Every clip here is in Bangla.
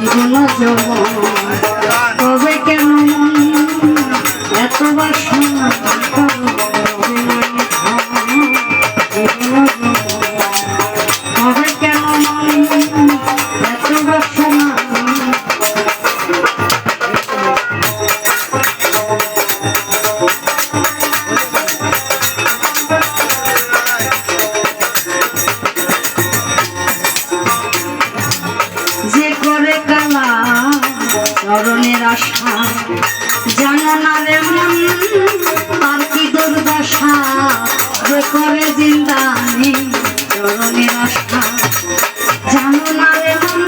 জীবন যৌবন তবে কেন মন এত বাসনা তবে নাই জীবন তবে কেন মন এত বাসনা চরণের আশা জানো না রে মন আর কি দুর্দশা যে করে জিন্দানি চরণের আশা জানো না রে মন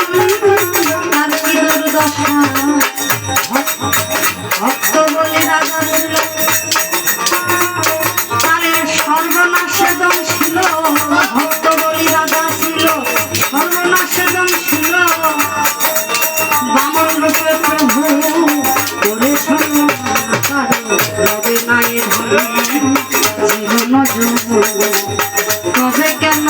আর কি দুর্দশা ভক্ত বলে রাজা ছিল তারে সর্বনাশে দম ছিল ভক্ত বলি রাজা ছিল সর্বনাশে দম ছিল বামন রূপে প্রভু করে তবে নাই জীবন যৌবন তবে কেন